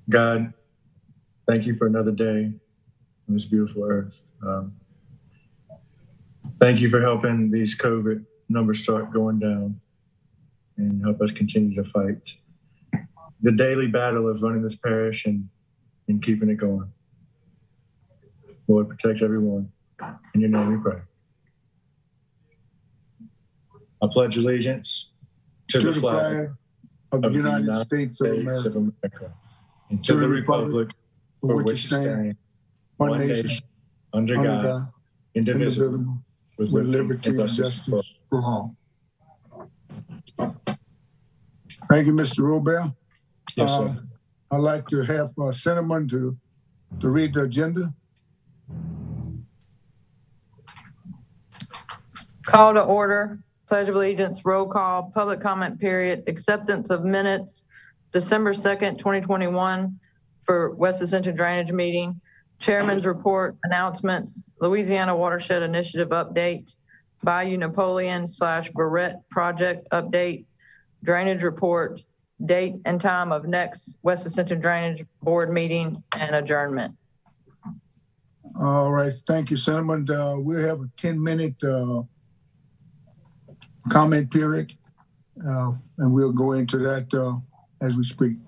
God, thank you for another day on this beautiful earth. Thank you for helping these COVID numbers start going down and help us continue to fight the daily battle of running this parish and keeping it going. Lord, protect everyone. In your name we pray. I pledge allegiance to the flag of the United States of America, and to the republic for which it stands, one nation, under God, indivisible, with liberty and justice for all. Thank you, Mr. Robert. Yes, sir. I'd like to have Cinnamon to read the agenda. Call to order, pledge of allegiance, roll call, public comment period, acceptance of minutes, December 2nd, 2021 for West Ascension Drainage Meeting, Chairman's report, announcements, Louisiana Watershed Initiative update, Bayou Napoleon / Verret project update, drainage report, date and time of next West Ascension Drainage Board meeting, and adjournment. All right, thank you, Cinnamon. We'll have a 10-minute comment period, and we'll go into that as we speak.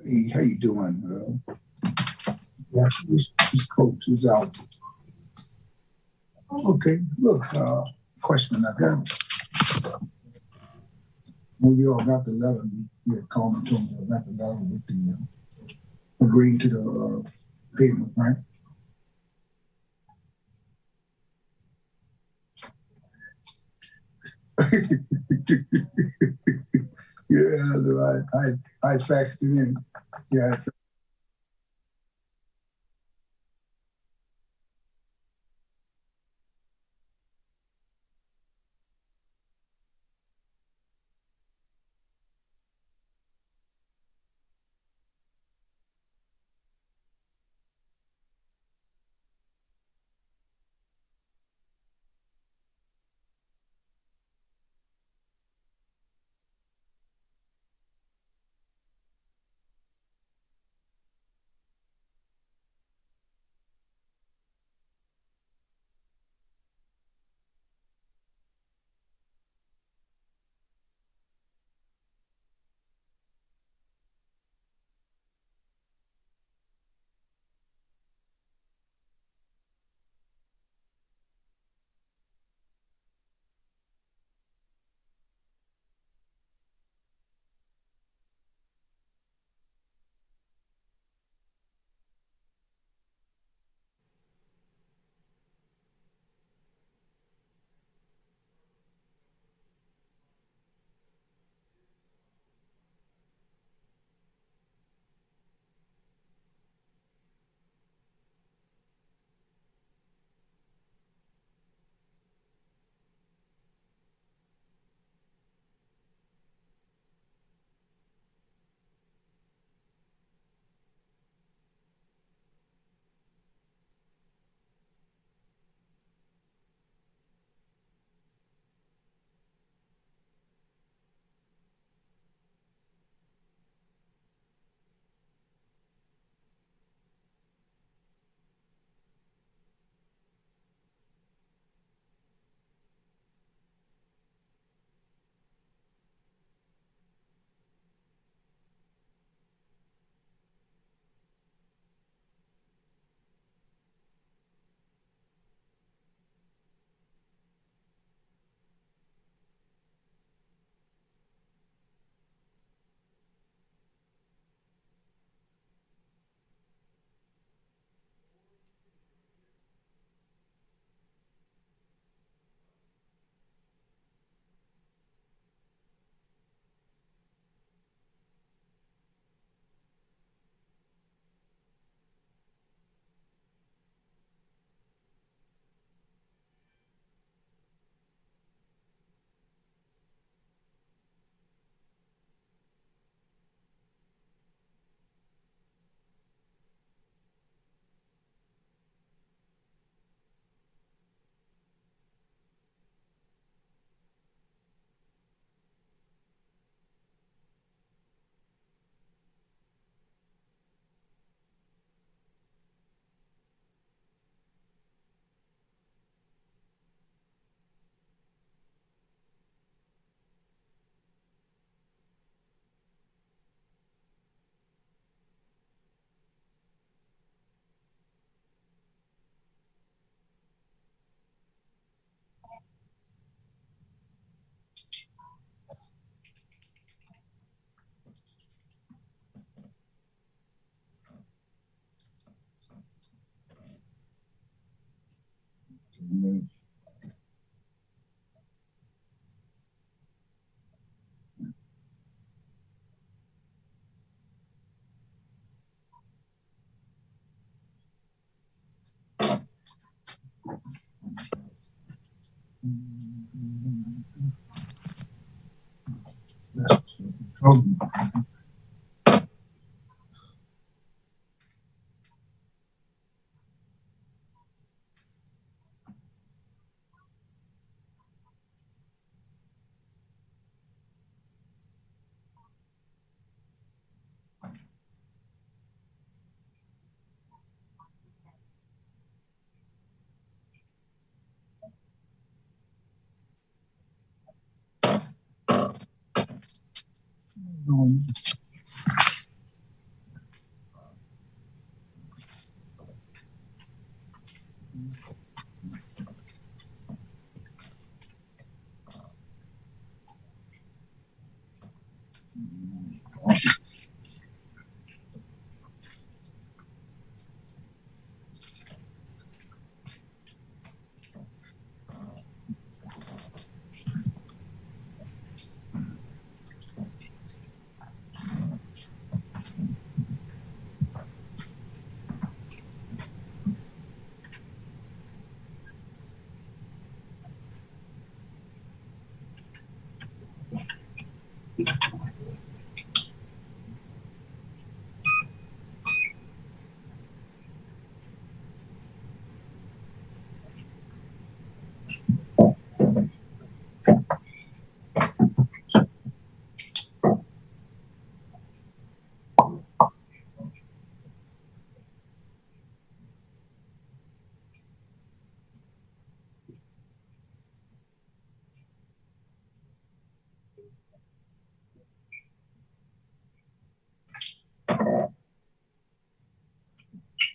Hey, how you doing? Yeah, this coach is out. Okay, look, question I got. When you all got the letter, you had called me, told me I got the letter with the agreeing to the payment, right? Yeah, I faxed it in. Yeah.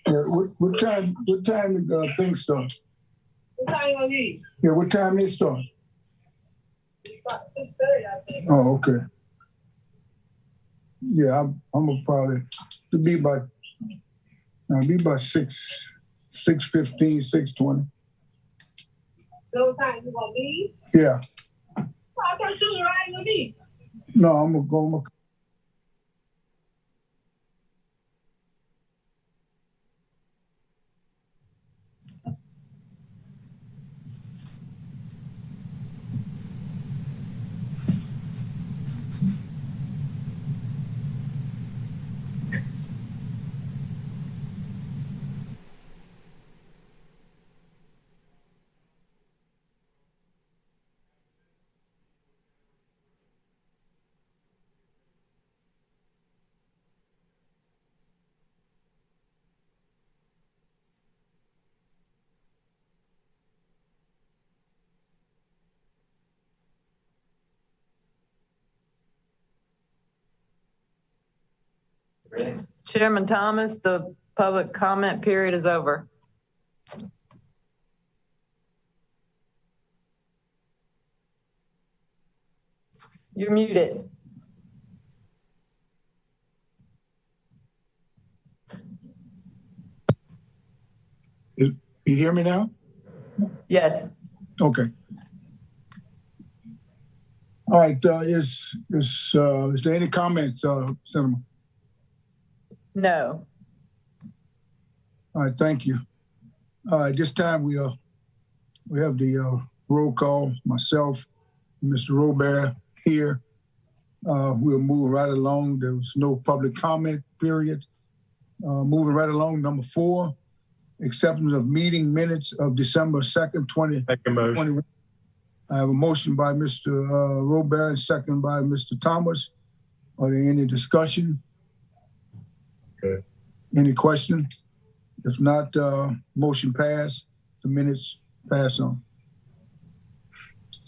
Yeah, what time the thing start? What time you gonna leave? Yeah, what time they start? It's about 6:30, I think. Oh, okay. Yeah, I'm gonna probably be by 6:15, 6:20. Those times you gonna leave? Yeah. Oh, I thought you was riding with me. No, I'm gonna go. Chairman Thomas, the public comment period is over. You're muted. You hear me now? Yes. Okay. All right. Is there any comments, Senator? No. All right. Thank you. This time we have the roll call. Myself, Mr. Robert here. We'll move right along. There was no public comment period. Moving right along, number 4, acceptance of meeting minutes of December 2nd, 2020. I have a motion by Mr. Robert and second by Mr. Thomas. Are there any discussion? Okay. Any question? If not, motion pass. The minutes pass on.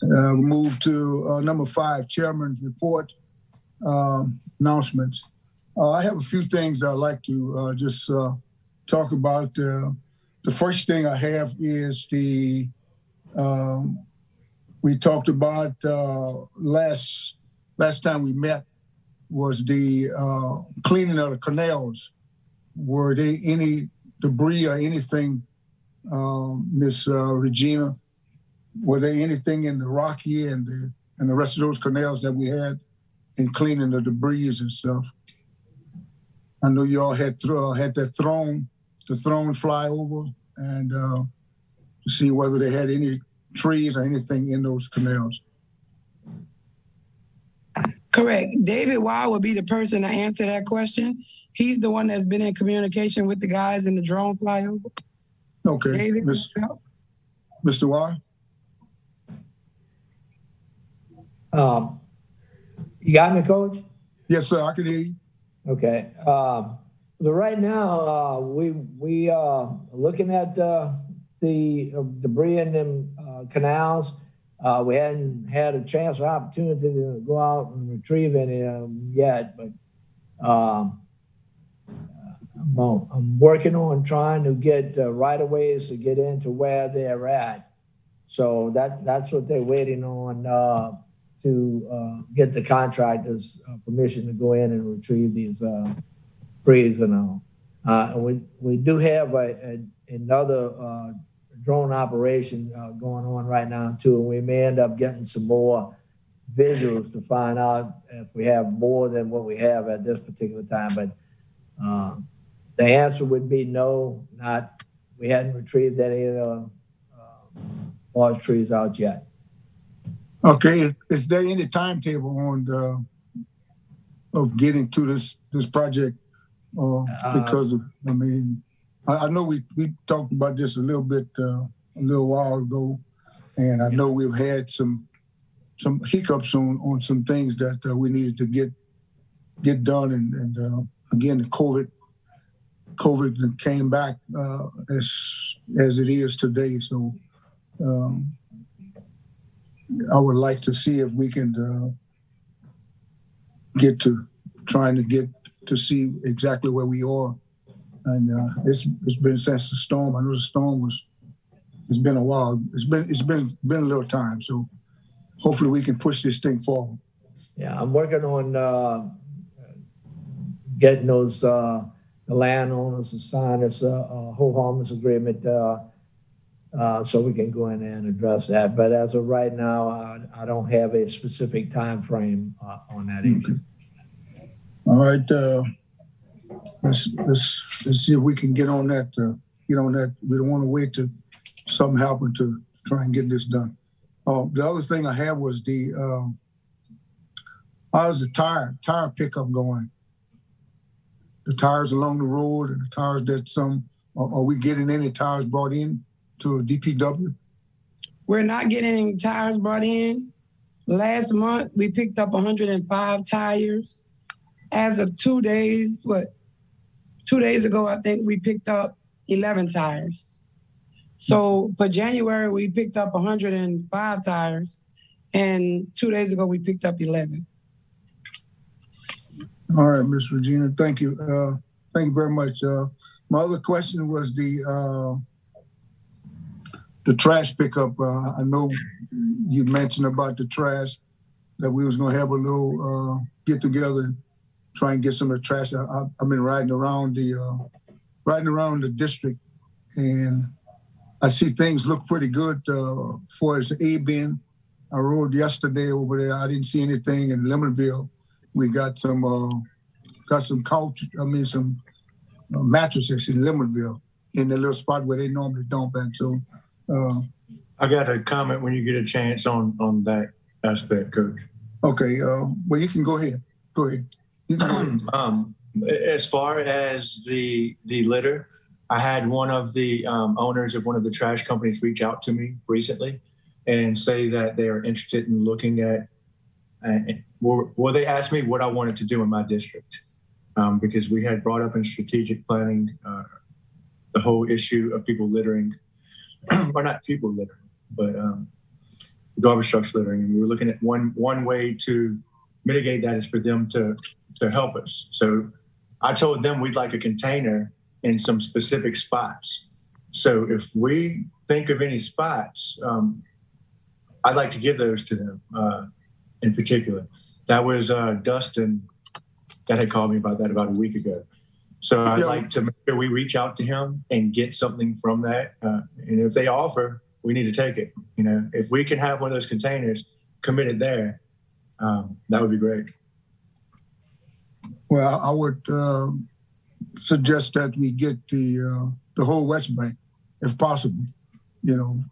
Move to number 5, Chairman's report, announcements. I have a few things I'd like to just talk about. The first thing I have is we talked about last time we met was the cleaning of the canals. Were there any debris or anything, Miss Regina? Were there anything in the Rocky and the rest of those canals that we had in cleaning the debris and stuff? I know you all had the throne fly over and to see whether they had any trees or anything in those canals. Correct. David Wild would be the person to answer that question. He's the one that's been in communication with the guys in the drone flyover. Okay. David, Mr. Wild? You got me, Coach? Yes, sir. I can hear you. Okay. But right now, we are looking at the debris in them canals. We hadn't had a chance or opportunity to go out and retrieve any of them yet, but I'm working on trying to get right of ways to get into where they're at. So that's what they're waiting on to get the contractors permission to go in and retrieve these trees and all. And we do have another drone operation going on right now too, and we may end up getting some more visuals to find out if we have more than what we have at this particular time. But the answer would be no, we hadn't retrieved any of the large trees out yet. Okay, is there any timetable on of getting to this project? Because of, I mean, I know we talked about this a little bit a little while ago, and I know we've had some hiccups on some things that we needed to get done, and again, the COVID came back as it is today. So I would like to see if we can get to trying to get to see exactly where we are. And it's been since the storm. I know the storm it's been a while. It's been a little time. So hopefully we can push this thing forward. Yeah, I'm working on getting those the landowners to sign us a whole harmless agreement so we can go in there and address that. But as of right now, I don't have a specific time frame on that issue. All right, let's see if we can get on that. We don't want to wait till something happen to try and get this done. The other thing I had was how's the tire pickup going? The tires along the road and the tires that are we getting any tires brought in to a DPW? We're not getting any tires brought in. Last month, we picked up 105 tires. As of 2 days, 2 days ago, I think we picked up 11 tires. So for January, we picked up 105 tires. And 2 days ago, we picked up 11. All right, Ms. Regina, thank you. Thank you very much. My other question was the trash pickup. I know you mentioned about the trash, that we was gonna have a little get together and try and get some of the trash. I've been riding around the district, and I see things look pretty good for as A bin. I rode yesterday over there. I didn't see anything in Lemonville. We got some mattresses in Lemonville in the little spot where they normally dump. And so I got a comment when you get a chance on that aspect, Coach. Okay, well, you can go ahead. Go ahead. You can go ahead. As far as the litter, I had one of the owners of one of the trash companies reach out to me recently and say that they are interested in looking at, well, they asked me what I wanted to do in my district, because we had brought up in strategic planning the whole issue of people littering, or not people littering, but garbage trucks littering. And we were looking at one way to mitigate that is for them to help us. So I told them we'd like a container in some specific spots. So if we think of any spots, I'd like to give those to them in particular. That was Dustin that had called me about that about a week ago. So I'd like to make sure we reach out to him and get something from that. And if they offer, we need to take it. You know, if we can have one of those containers committed there, that would be great. Well, I would suggest that we get the whole West Bank, if possible. You know,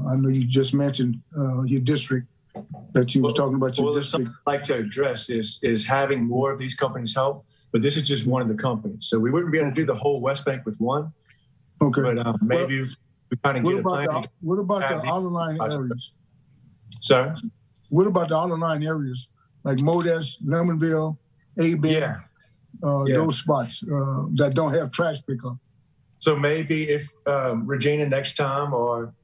I know you just mentioned your district, that you was talking about your district. Something I'd like to address is having more of these companies help, but this is just one of the companies. So we wouldn't be able to do the whole West Bank with one. Okay. But maybe we kind of get a plan. What about the outlying areas? Sorry? What about the outlying areas, like Modesto, Lemonville, A-Bin, those spots that don't have trash pickup? So maybe if Regina next time or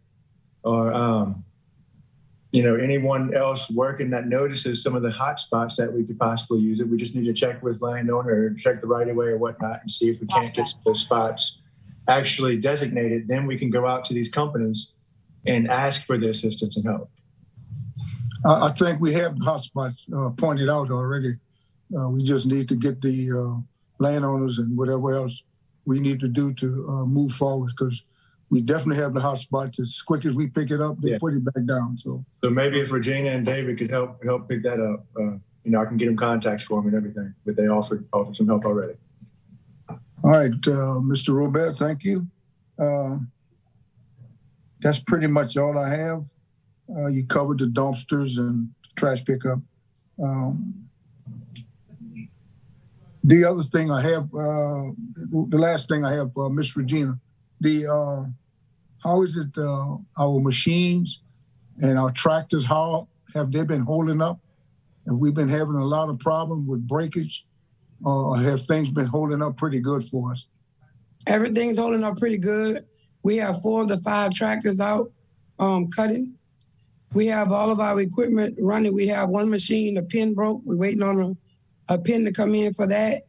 anyone else working that notices some of the hot spots that we could possibly use it. We just need to check with landowner, check the right of way or whatnot, and see if we can't get some of those spots actually designated. Then we can go out to these companies and ask for the assistance and help. I think we have the hotspots pointed out already. We just need to get the landowners and whatever else we need to do to move forward, because we definitely have the hotspots. As quick as we pick it up, they put it back down. So maybe if Regina and David could help pick that up, I can get them contacts for them and everything. But they offered some help already. All right, Mr. Robert, thank you. That's pretty much all I have. You covered the dumpsters and trash pickup. The other thing I have, the last thing I have, Miss Regina, how is it our machines and our tractors, how have they been holding up? Have we been having a lot of problems with breakage, or have things been holding up pretty good for us? Everything's holding up pretty good. We have 4 of the 5 tractors out cutting. We have all of our equipment running. We have one machine, the pin broke. We're waiting on a pin to come in for that.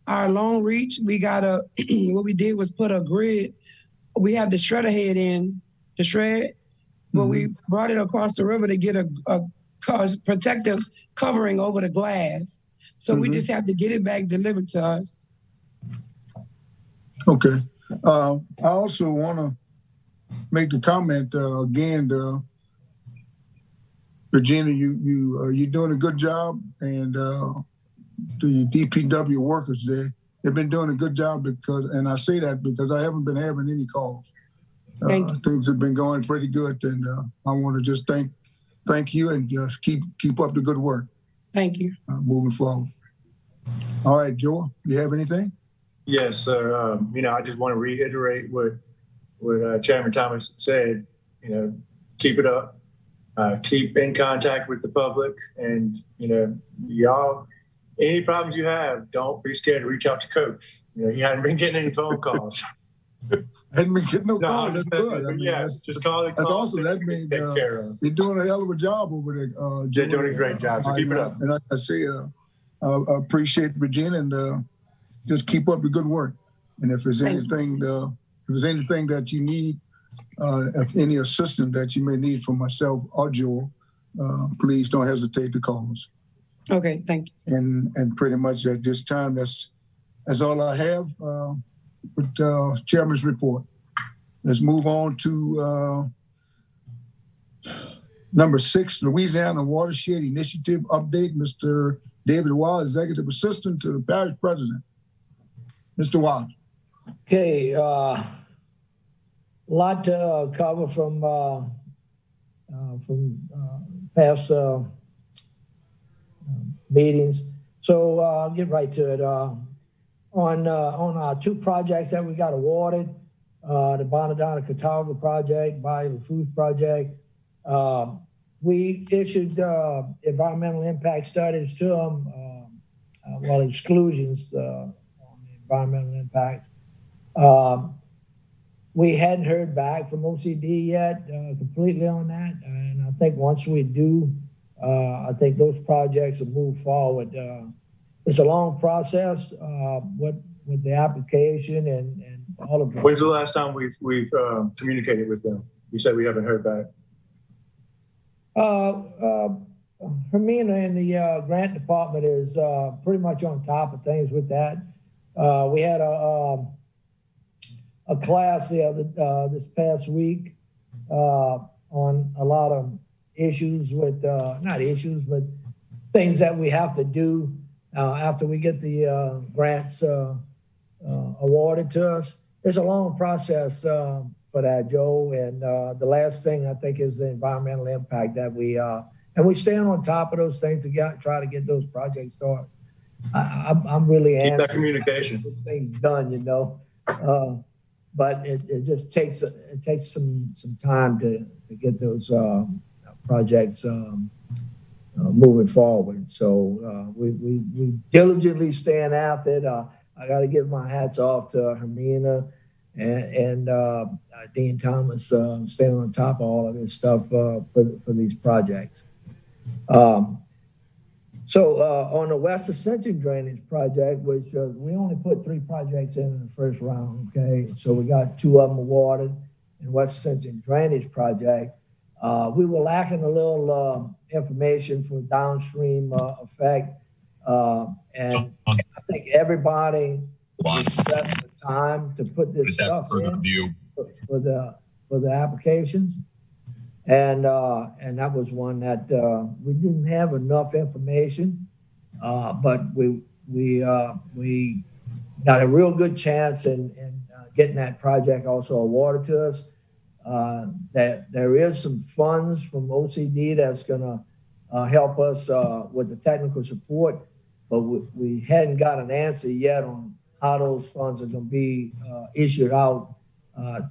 Our long reach, we got what we did was put a grid. We have the shredder head in, the shred, but we brought it across the river to get a protective covering over the glass. So we just have to get it back delivered to us. Okay. I also want to make the comment again, Regina, you're doing a good job, and the DPW workers they've been doing a good job, and I say that because I haven't been having any calls. Things have been going pretty good, and I want to just thank you and just keep up the good work. Thank you. Moving forward. All right, Joel, you have anything? Yes, sir. I just want to reiterate what Chairman Thomas said. Keep it up. Keep in contact with the public, and y'all, any problems you have, don't be scared to reach out to Coach. He hadn't been getting any phone calls. Hadn't been getting no calls. That's good. Just call the That's awesome. That means take care of. You're doing a hell of a job over there. They're doing a great job. So keep it up. And like I say, I appreciate Regina, and just keep up the good work. And if there's anything that you need, if any assistance that you may need from myself or Joel, please don't hesitate to call us. Okay, thank you. And pretty much at this time, that's all I have with Chairman's report. Let's move on to number 6, Louisiana Watershed Initiative update. Mr. David Wild, Executive Assistant to the Parish President. Mr. Wild. Okay, lot to cover from past meetings. So I'll get right to it. On our 2 projects that we got awarded, the Bonadonna Catawba project, Bayou Food project, we issued environmental impact studies to them, exclusions on the environmental impacts. We hadn't heard back from OCD yet completely on that. And I think once we do, I think those projects will move forward. It's a long process with the application and all of it. When's the last time we've communicated with them? You said we haven't heard back. Hermina in the grant department is pretty much on top of things with that. We had a class this past week on a lot of issues with, not issues, but things that we have to do after we get the grants awarded to us. It's a long process for that, Joe. And the last thing I think is the environmental impact that and we stand on top of those things to try to get those projects started. I'm really keep that communication. Things done, but it just takes some time to get those projects moving forward. So we diligently stand after it. I got to give my hats off to Hermina and Dean Thomas staying on top of all of this stuff for these projects. So on the West Ascension drainage project, which we only put 3 projects in the first round, okay? So we got 2 of them awarded. In West Ascension drainage project, we were lacking a little information for downstream effect. And I think everybody expressed the time to put this stuff in for the applications. And that was one that we didn't have enough information, but we got a real good chance in getting that project also awarded to us. That there is some funds from OCD that's going to help us with the technical support, but we hadn't got an answer yet on how those funds are going to be issued out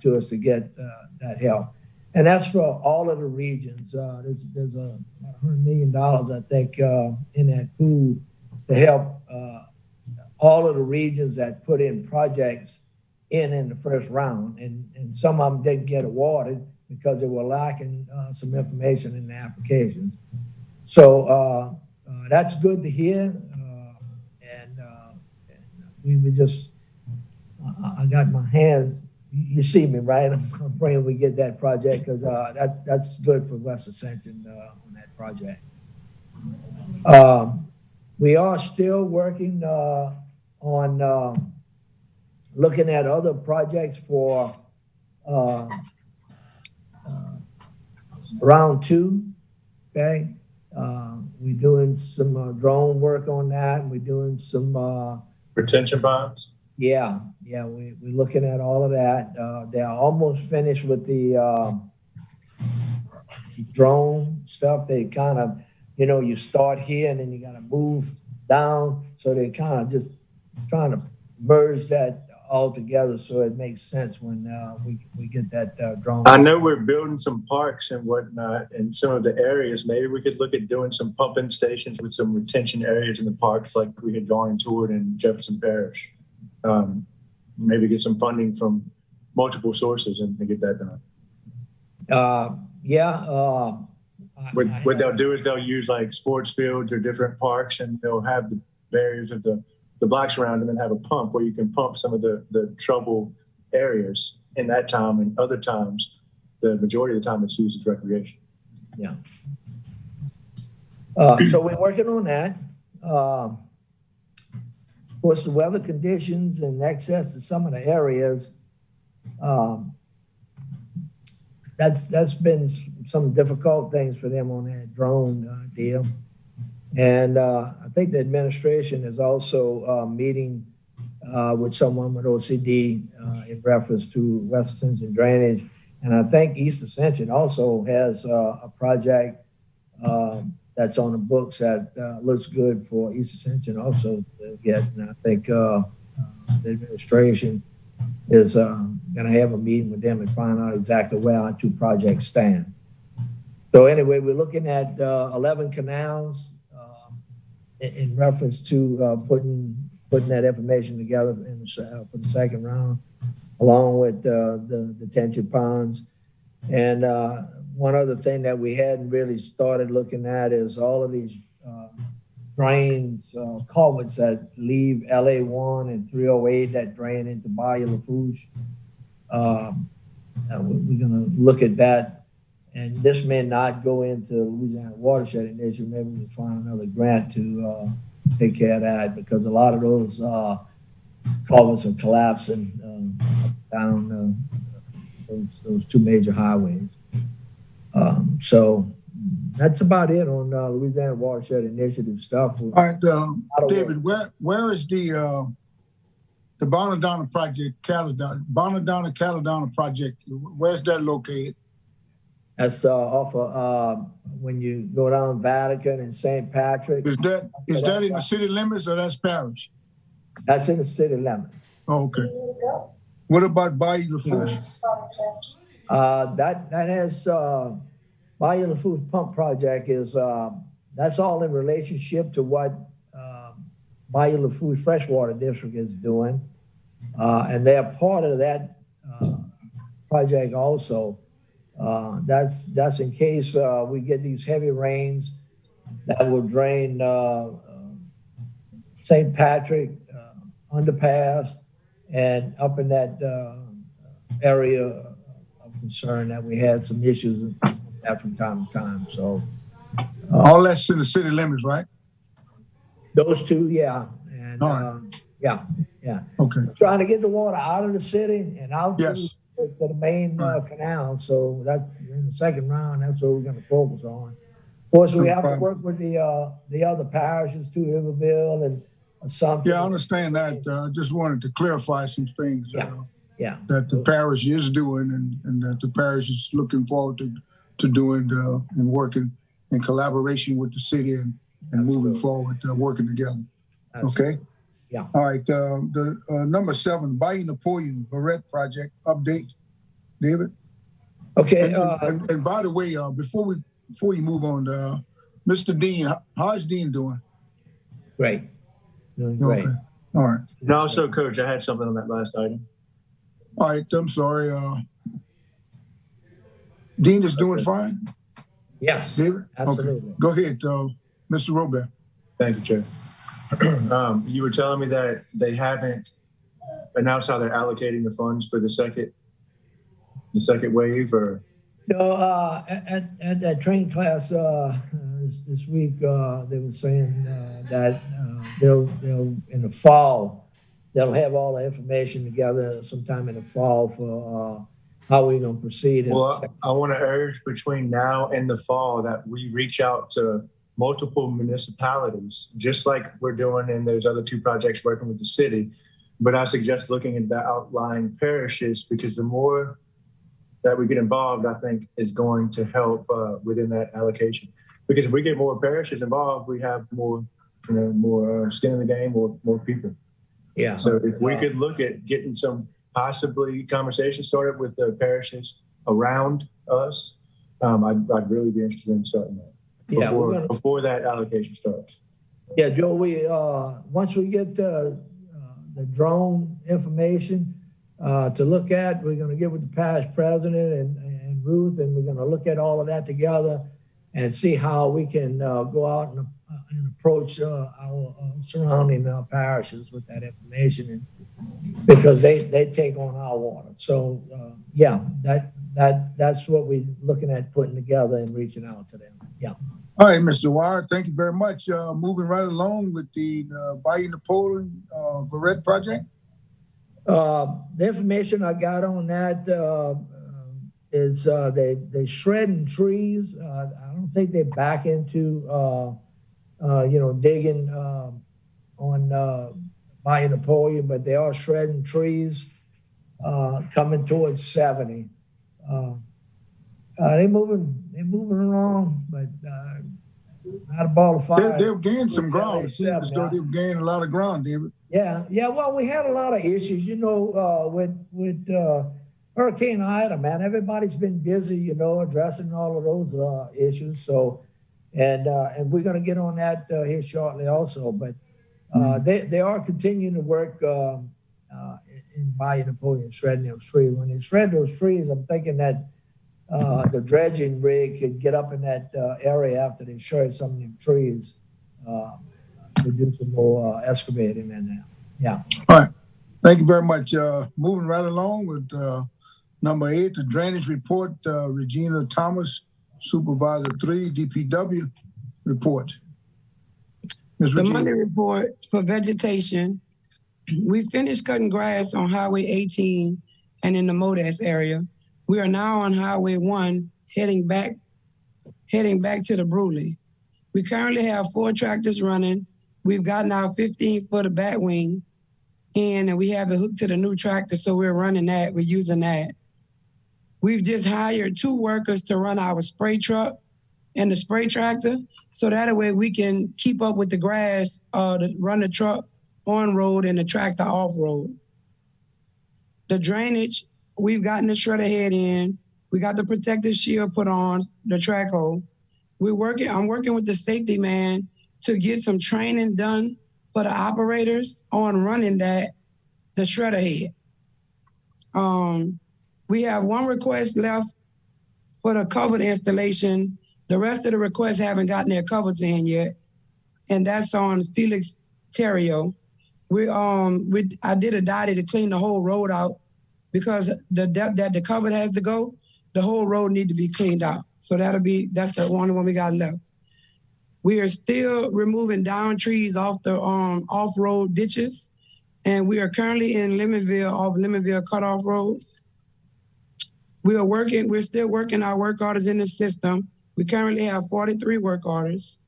to us to get that help. And that's for all of the regions. There's $100 million, I think, in that pool to help all of the regions that put in projects in the first round. And some of them didn't get awarded because they were lacking some information in the applications. So that's good to hear. And we were just, I got my hands, you see me, right? I'm praying we get that project because that's good for West Ascension on that project. We are still working on looking at other projects for round 2, okay? We're doing some drone work on that, and we're doing some Retention bonds? Yeah, we're looking at all of that. They're almost finished with the drone stuff. They kind of, you start here and then you got to move down. So they kind of just trying to merge that all together so it makes sense when we get that drone. I know we're building some parks and whatnot in some of the areas. Maybe we could look at doing some pumping stations with some retention areas in the parks like we had gone and toured in Jefferson Parish. Maybe get some funding from multiple sources and get that done. What they'll do is they'll use like sports fields or different parks, and they'll have the barriers of the blocks around them and have a pump where you can pump some of the trouble areas in that time, and other times, the majority of the time it's used as recreation. Yeah. So we're working on that. Of course, the weather conditions and access to some of the areas, that's been some difficult things for them on that drone deal. And I think the administration is also meeting with someone with OCD in reference to West Ascension drainage. And I think East Ascension also has a project that's on the books that looks good for East Ascension also to get. And I think the administration is going to have a meeting with them and find out exactly where our 2 projects stand. So anyway, we're looking at 11 canals in reference to putting that information together for the second round, along with the detention ponds. And one other thing that we hadn't really started looking at is all of these drains, culverts that leave LA1 and 308 that drain into Bayou Lafourche. We're going to look at that. And this may not go into Louisiana Watershed initiative. Maybe we'll find another grant to take care of that, because a lot of those culverts are collapsing down those 2 major highways. So that's about it on Louisiana Watershed Initiative stuff. All right, David, where is the Bonadonna project, Bonadonna project? Where's that located? That's off of when you go down Vatican and St. Patrick. Is that in the city limits or that's parish? That's in the city limits. Oh, okay. What about Bayou Lafourche? That has Bayou Lafourche Pump Project is that's all in relationship to what Bayou Lafourche Freshwater District is doing, and they're part of that project also. That's in case we get these heavy rains that will drain St. Patrick underpass and up in that area of concern that we had some issues with that from time to time. So All that's in the city limits, right? those two, yeah, and All right. yeah. Okay. Trying to get the water out of the city and out Yes. to the main Right. canal. So that's in the second round. That's what we're going to focus on. Of course, we No have to problem. work with the other parishes too, Iberville and Assumption. Yeah, I understand that. Just wanted to clarify some things Yeah. that the parish is doing and that the parish is looking forward to doing and working in collaboration with the city and moving forward, working together. Absolutely. Okay? Yeah. All right. The number 7, Bayou Napoleon Verret project update, David. Okay. And by the way, before you move on, Mr. Dean, how's Dean doing? Great. Doing great. Okay. All right. And also, Coach, I had something on that last item. All right. I'm sorry. Dean is doing fine. Yes. David? Absolutely. Okay. Go ahead, Mr. Robert. Thank you, Chair. You were telling me that they haven't announced how they're allocating the funds for the second wave, or No, at that training class this week, they were saying that they'll in the fall they'll have all the information together sometime in the fall for how we're going to proceed. well, I want to urge between now and the fall that we reach out to multiple municipalities, just like we're doing in those other 2 projects working with the city. But I suggest looking at the outlying parishes, because the more that we get involved, I think is going to help within that allocation. Because if we get more parishes involved, we have more skin in the game, more people. Yeah. So if we could look at getting some possibly conversation started with the parishes around us, I'd really be interested in starting that before that allocation starts. Yeah, Joe, we once we get the drone information to look at, we're going to get with the parish president and Ruth, and we're going to look at all of that together and see how we can go out and approach our surrounding parishes with that information, and because they take on our water. So yeah, that's what we're looking at putting together and reaching out to them. Yeah. All right, Mr. Wire, thank you very much. Moving right along with the Bayou Napoleon Verret project. The information I got on that is they shredding trees. I don't think they're back into digging on Bayou Napoleon, but they are shredding trees coming towards 70. They're moving along, but not a ball of fire. They've gained some ground. It seems as though they've gained a lot of ground, David. Yeah. Well, we had a lot of issues, with Hurricane Ida, man. Everybody's been busy, addressing all of those issues. So, and we're going to get on that here shortly also. But they are continuing to work in Bayou Napoleon, shredding those trees. When they shred those trees, I'm thinking that the dredging rig could get up in that area after they shred some of them trees to do some more excavating in there. Yeah. All right. Thank you very much. Moving right along with number 8, the drainage report, Regina Thomas, Supervisor 3, DPW report. Ms. The Regina. Monday report for vegetation. We finished cutting grass on Highway 18 and in the Modas area. We are now on Highway 1, heading back to the Bruley. We currently have 4 tractors running. We've gotten our 15-foot of bat wing in, and we have it hooked to the new tractor, so we're running that. We're using that. We've just hired 2 workers to run our spray truck and the spray tractor, so that way we can keep up with the grass, to run the truck on road and the tractor off road. The drainage, we've gotten the shredder head in. We got the protective shield put on, the track hole. I'm working with the safety man to get some training done for the operators on running the shredder head. We have one request left for the covered installation. The rest of the requests haven't gotten their covers in yet, and that's on Felix Terrio. I did a dotty to clean the whole road out because the depth that the cover has to go, the whole road need to be cleaned out. So that's the only one we got left. We are still removing down trees off the off-road ditches, and we are currently in Lemonville, off Lemonville Cutoff Road. We're still working our work orders in the system. We currently have 43 work orders.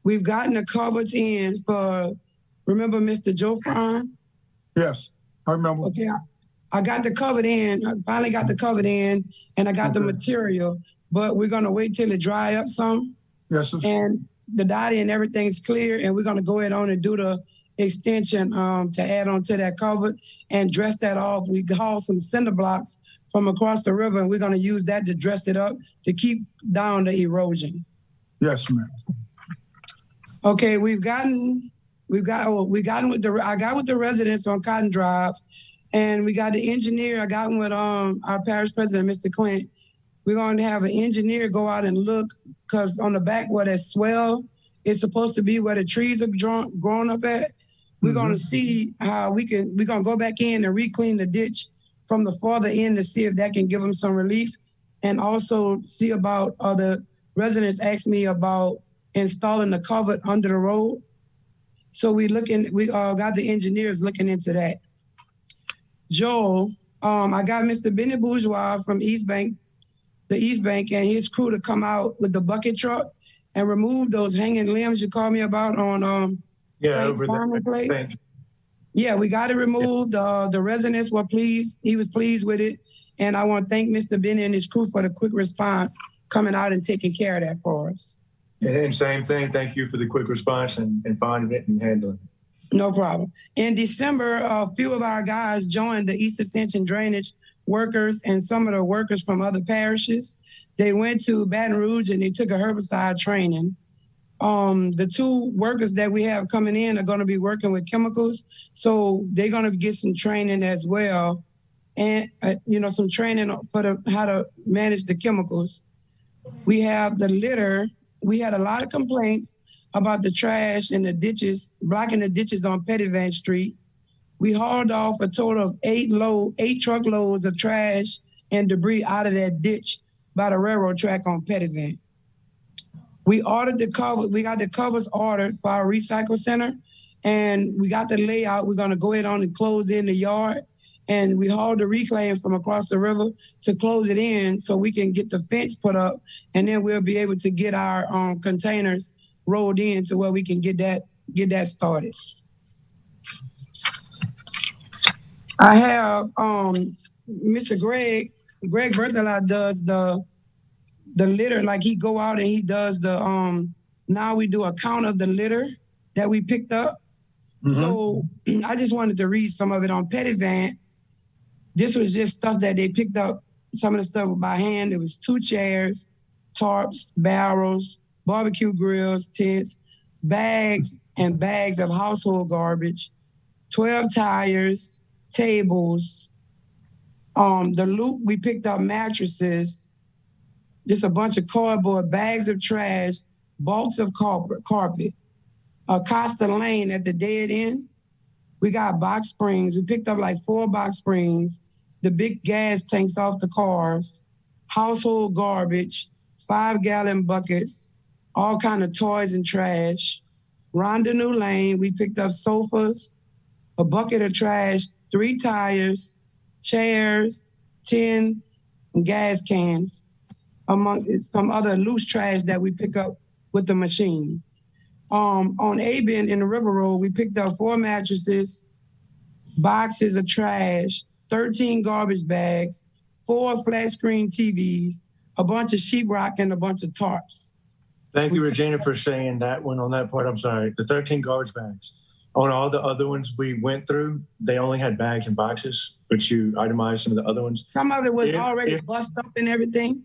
We've gotten the covers in for, remember Mr. Joe Fron? Yes, I remember. Okay, I got the covered in. I finally got the covered in, and I got the material, but we're gonna wait till it dry up some. Yes, sir. And the dotty and everything's clear, and we're gonna go ahead on and do the extension to add on to that cover and dress that off. We hauled some cinder blocks from across the river, and we're gonna use that to dress it up to keep down the erosion. Yes, ma'am. Okay, I got with the residents on Cotton Drive, and we got the engineer. I got with our parish president, Mr. Clint. We're going to have an engineer go out and look, because on the back where that swell is supposed to be, where the trees are growing up at, we're going to see how we're going to go back in and re-clean the ditch from the farther end to see if that can give them some relief, and also see about other residents asked me about installing the culvert under the road. So we got the engineers looking into that. Joel, I got Mr. Benny Bourgeois from the East Bank, and his crew to come out with the bucket truck and remove those hanging limbs you called me about on over Farmer Place. Thanks. Yeah, we got it removed. The residents were pleased. He was pleased with it. And I want to thank Mr. Benny and his crew for the quick response coming out and taking care of that for us. And same thing, thank you for the quick response and finding it and handling it. No problem. In December, a few of our guys joined the East Ascension drainage workers and some of the workers from other parishes. They went to Baton Rouge and they took a herbicide training. The two workers that we have coming in are going to be working with chemicals. So they're going to get some training as well. And, some training for how to manage the chemicals. We have the litter. We had a lot of complaints about the trash in the ditches, blocking the ditches on Pettyvan Street. We hauled off a total of 8 truckloads of trash and debris out of that ditch by the railroad track on Pettyvan. We ordered the cover. We got the covers ordered for our recycle center, and we got the layout. We're gonna go ahead on and close in the yard, and we hauled the reclaim from across the river to close it in so we can get the fence put up, and then we'll be able to get our containers rolled in to where we can get that started. I have Mr. Greg Berthelot does the litter, like he go out and he does the now we do a count of the litter that we picked up. So I just wanted to read some of it on Pettyvan. This was just stuff that they picked up, some of the stuff by hand. It was 2 chairs, tarps, barrels, barbecue grills, tents, bags and bags of household garbage, 12 tires, tables. The loop, we picked up mattresses, just a bunch of cardboard, bags of trash, bulks of carpet. Costa Lane at the dead end, we got box springs. We picked up like 4 box springs, the big gas tanks off the cars, household garbage, 5-gallon buckets, all kind of toys and trash. Rondeau Lane, we picked up sofas, a bucket of trash, 3 tires, chairs, tin, and gas cans, among some other loose trash that we pick up with the machine. On A-Bin in the River Road, we picked up 4 mattresses, boxes of trash, 13 garbage bags, 4 flat screen TVs, a bunch of sheetrock, and a bunch of tarps. Thank you, Regina, for saying that one on that part. I'm sorry. The 13 garbage bags. On all the other ones we went through, they only had bags and boxes, but you itemized some of the other ones. Some of it was already bust up and everything.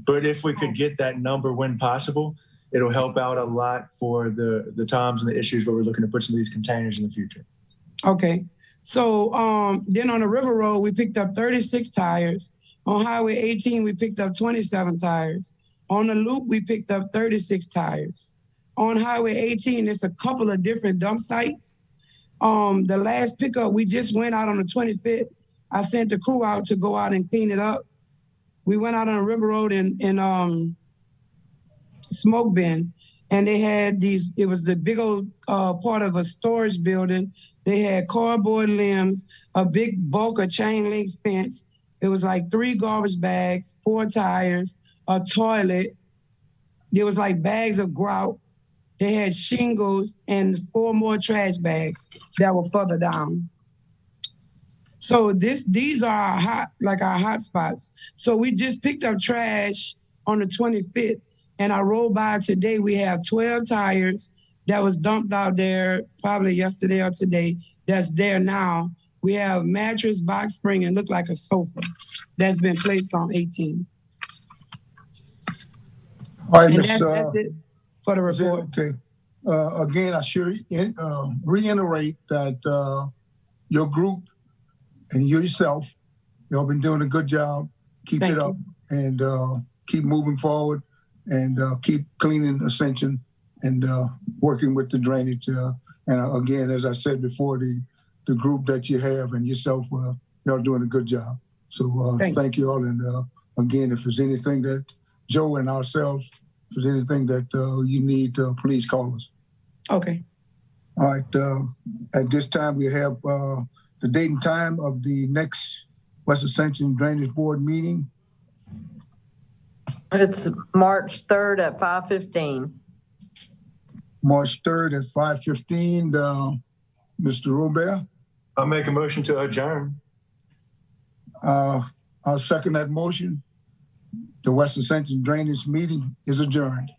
But if we could get that number when possible, it'll help out a lot for the times and the issues where we're looking to put some of these containers in the future. Okay. So then on the River Road, we picked up 36 tires. On Highway 18, we picked up 27 tires. On the Loop, we picked up 36 tires. On Highway 18, there's a couple of different dump sites. The last pickup, we just went out on the 25th. I sent the crew out to go out and clean it up. We went out on the River Road in Smoke Bin, and they had these, it was the big old part of a storage building. They had cardboard limbs, a big bulk of chain link fence. It was like 3 garbage bags, 4 tires, a toilet. There was like bags of grout. They had shingles and 4 more trash bags that were further down. So these are our hot spots. So we just picked up trash on the 25th, and I rolled by today. We have 12 tires that was dumped out there probably yesterday or today. That's there now. We have mattress, box spring, and look like a sofa that's been placed on 18. All right, And Ms. that's it for the report. Okay. Again, I should reiterate that your group and yourself, y'all been doing a good job. Keep Thank it up and keep moving forward and keep cleaning Ascension and working with the drainage. And again, as I said before, the group that you have and yourself, y'all doing a good job. So thank you all. And again, if there's anything that Joe and ourselves, if there's anything that you need, please call us. Okay. All right. At this time, we have the date and time of the next West Ascension Drainage Board meeting. It's March 3rd at 5:15. March 3rd at 5:15. Mr. Robert? I'll make a motion to adjourn. I'll second that motion. The West Ascension Drainage meeting is adjourned.